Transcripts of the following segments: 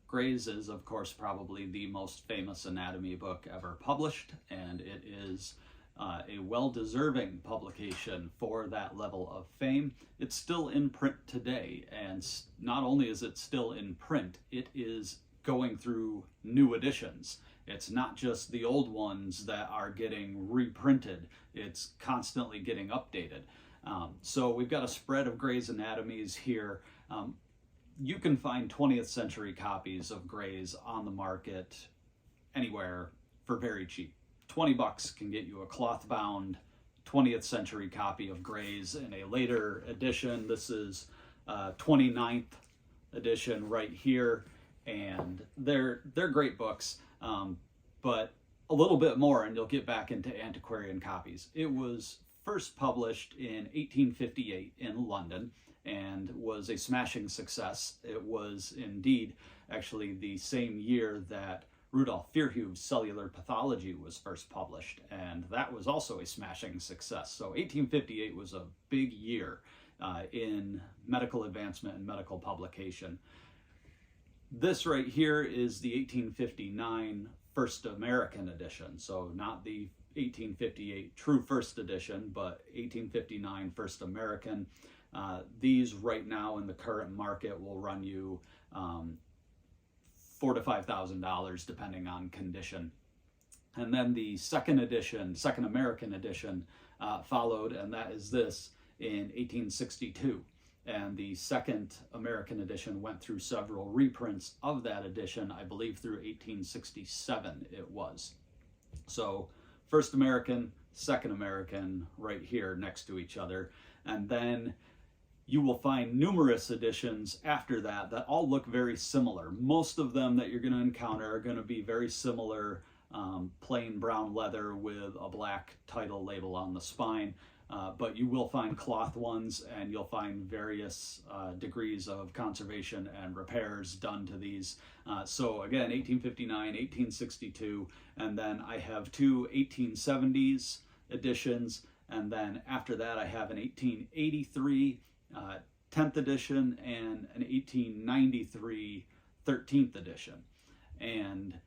Gray's is, of course, probably the most famous anatomy book ever published, and it is a well-deserving publication for that level of fame. It's still in print today, and not only is it still in print, it is going through new editions. It's not just the old ones that are getting reprinted, it's constantly getting updated. So we've got a spread of Gray's anatomies here. You can find 20th century copies of Gray's on the market anywhere for very cheap. 20 bucks can get you a cloth-bound 20th century copy of Gray's in a later edition. This is 29th edition right here, and they're great books, but a little bit more and you'll get back into antiquarian copies. It was first published in 1858 in London and was a smashing success. It was indeed actually the same year that Rudolf Virchow's Cellular Pathology was first published, and that was also a smashing success. So 1858 was a big year in medical advancement and medical publication. This right here is the 1859 First American edition, so not the 1858 true first edition, but 1859 First American. These right now in the current market will run you $4,000 to $5,000 depending on condition. And then the second edition, Second American edition, followed, and that is this in 1862. And the Second American edition went through several reprints of that edition, I believe through 1867 it was. So First American, Second American right here next to each other. And then you will find numerous editions after that that all look very similar. Most of them that you're going to encounter are going to be very similar, plain brown leather with a black title label on the spine. But you will find cloth ones, and you'll find various degrees of conservation and repairs done to these. So again, 1859, 1862, and then I have two 1870s editions, and then after that I have an 1883 10th edition and an 1893 13th edition. And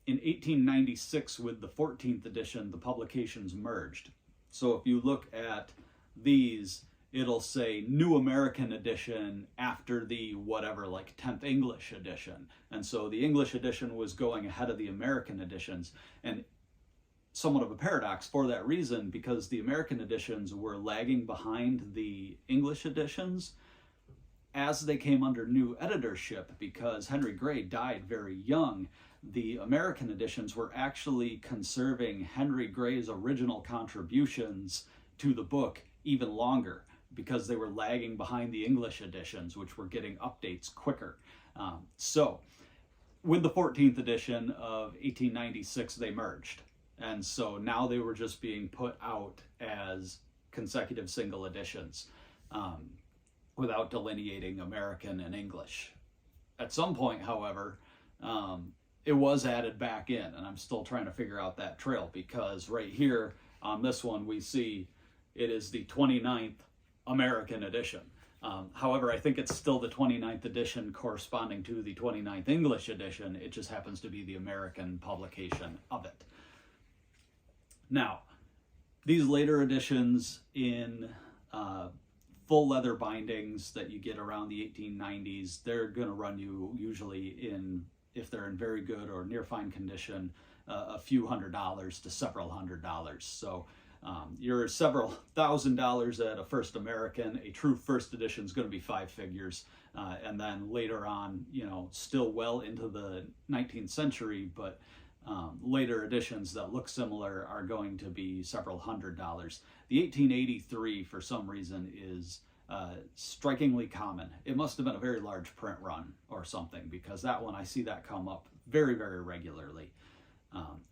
in 1896 with the 14th edition, the publications merged. So if you look at these, it'll say New American Edition after the whatever, like 10th English edition. And so the English edition was going ahead of the American editions, and somewhat of a paradox for that reason, because the American editions were lagging behind the English editions as they came under new editorship. Because Henry Gray died very young, the American editions were actually conserving Henry Gray's original contributions to the book even longer, because they were lagging behind the English editions, which were getting updates quicker. So with the 14th edition of 1896, they merged. And so now they were just being put out as consecutive single editions without delineating American and English. At some point, however, it was added back in, and I'm still trying to figure out that trail, because right here on this one we see it is the 29th American edition. However, I think it's still the 29th edition corresponding to the 29th English edition. It just happens to be the American publication of it. Now, these later editions in full leather bindings that you get around the 1890s, they're going to run you usually in, if they're in very good or near fine condition, a few $100s to several $100s. So you're several $1,000s at a First American. A true first edition is going to be 5 figures. And then later on, you know, still well into the 19th century, but later editions that look similar are going to be several $100s. The 1883, for some reason, is strikingly common. It must have been a very large print run or something, because that one, I see that come up very, very regularly.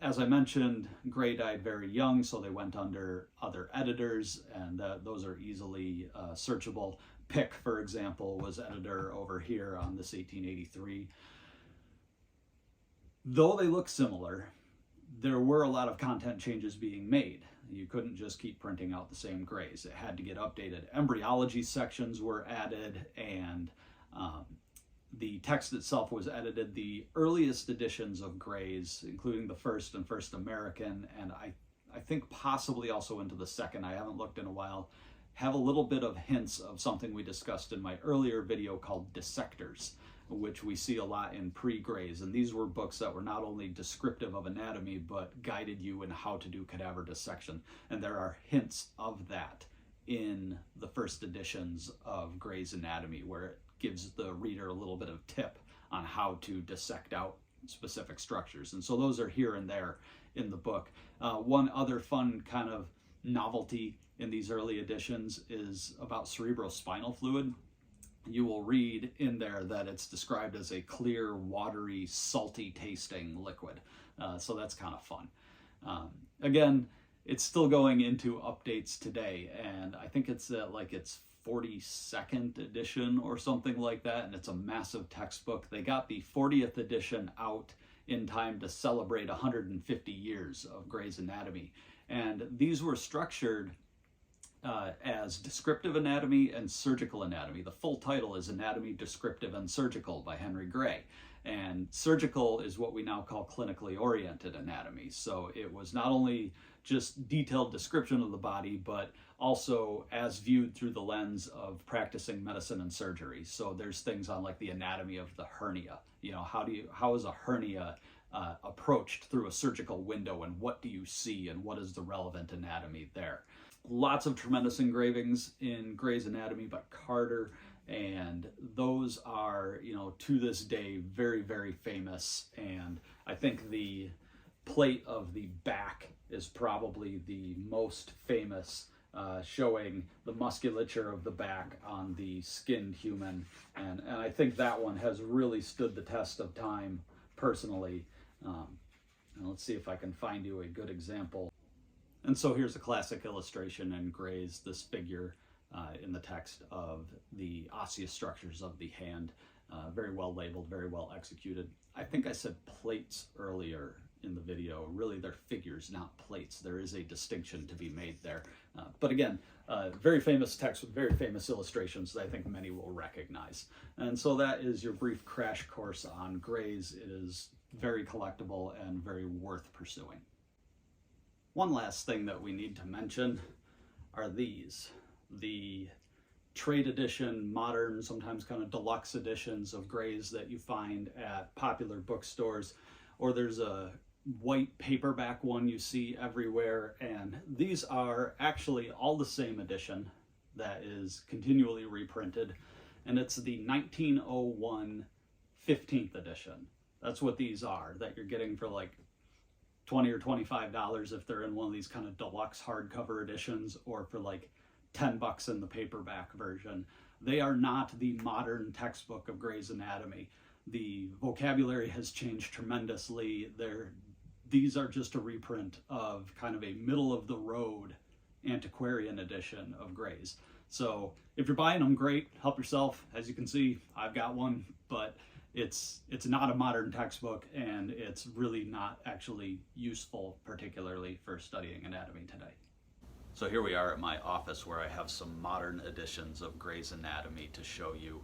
As I mentioned, Gray died very young, so they went under other editors, and those are easily searchable. Pick, for example, was editor over here on this 1883. Though they look similar, there were a lot of content changes being made. You couldn't just keep printing out the same Grays. It had to get updated. Embryology sections were added, and the text itself was edited. The earliest editions of Gray's, including the first and first American, and I think possibly also into the second, I haven't looked in a while, have a little bit of hints of something we discussed in my earlier video called dissectors, which we see a lot in pre-Gray's. And these were books that were not only descriptive of anatomy, but guided you in how to do cadaver dissection. And there are hints of that in the first editions of Gray's Anatomy, where it gives the reader a little bit of tip on how to dissect out specific structures. And so those are here and there in the book. One other fun kind of novelty in these early editions is about cerebrospinal fluid. You will read in there that it's described as a clear, watery, salty tasting liquid. So that's kind of fun. Again, it's still going into updates today, and I think it's like its 42nd edition or something like that, and it's a massive textbook. They got the 40th edition out in time to celebrate 150 years of Gray's Anatomy, and these were structured as descriptive anatomy and surgical anatomy. The full title is Anatomy, Descriptive and Surgical by Henry Gray. And surgical is what we now call clinically oriented anatomy. So it was not only just detailed description of the body, but also as viewed through the lens of practicing medicine and surgery. So there's things on like the anatomy of the hernia. You know, how is a hernia approached through a surgical window, and what do you see, and what is the relevant anatomy there? Lots of tremendous engravings in Gray's Anatomy by Carter, and those are, you know, to this day very, very famous. And I think the plate of the back is probably the most famous, showing the musculature of the back on the skinned human, and I think that one has really stood the test of time personally. And let's see if I can find you a good example. And so here's a classic illustration in Gray's, this figure in the text of the osseous structures of the hand. Very well labeled, very well executed. I think I said plates earlier in the video. Really, they're figures, not plates. There is a distinction to be made there. But again, very famous text with very famous illustrations that I think many will recognize. And so that is your brief crash course on Gray's. It is very collectible and very worth pursuing. One last thing that we need to mention are these. The trade edition, modern, sometimes kind of deluxe editions of Gray's that you find at popular bookstores, or there's a white paperback one you see everywhere, and these are actually all the same edition that is continually reprinted, and it's the 1901 15th edition. That's what these are, that you're getting for like $20 or $25 if they're in one of these kind of deluxe hardcover editions, or for like $10 in the paperback version. They are not the modern textbook of Gray's Anatomy. The vocabulary has changed tremendously. These are just a reprint of kind of a middle-of-the-road antiquarian edition of Gray's. So if you're buying them, great, help yourself. As you can see, I've got one, but it's not a modern textbook, and it's really not actually useful, particularly for studying anatomy today. So here we are at my office, where I have some modern editions of Gray's Anatomy to show you,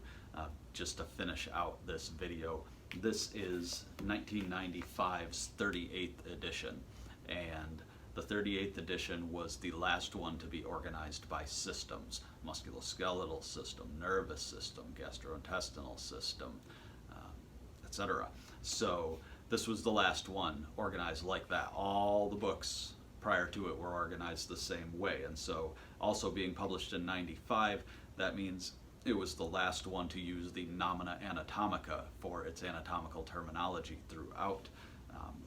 just to finish out this video. This is 1995's 38th edition, and the 38th edition was the last one to be organized by systems: musculoskeletal system, nervous system, gastrointestinal system, etc. So this was the last one organized like that. All the books prior to it were organized the same way, and so also being published in 95, that means it was the last one to use the nomina anatomica for its anatomical terminology throughout.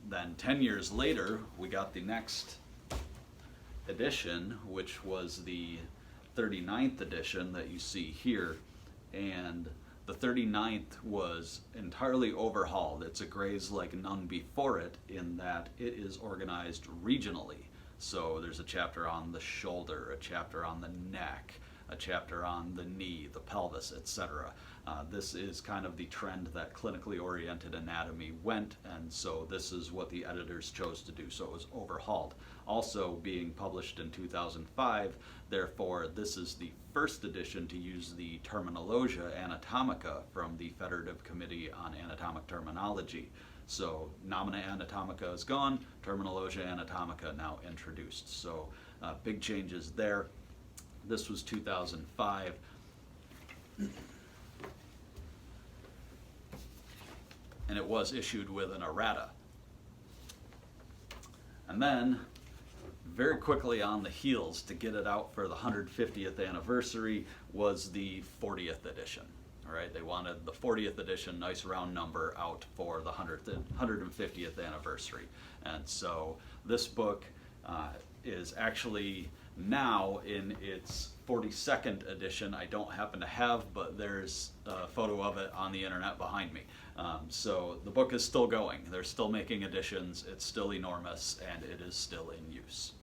Then 10 years later, we got the next edition, which was the 39th edition that you see here, and the 39th was entirely overhauled. It's a Gray's like none before it, in that it is organized regionally. So there's a chapter on the shoulder, a chapter on the neck, a chapter on the knee, the pelvis, etc. This is kind of the trend that clinically oriented anatomy went, and so this is what the editors chose to do, so it was overhauled. Also being published in 2005, therefore this is the first edition to use the Terminologia Anatomica from the Federative Committee on Anatomic Terminology. So Nomina Anatomica is gone, Terminologia Anatomica now introduced. So big changes there. This was 2005. And it was issued with an errata. And then, very quickly on the heels to get it out for the 150th anniversary was the 40th edition. All right, they wanted the 40th edition, nice round number, out for the 150th anniversary. And so this book is actually now in its 42nd edition. I don't happen to have, but there's a photo of it on the internet behind me. So the book is still going. They're still making editions. It's still enormous, and it is still in use.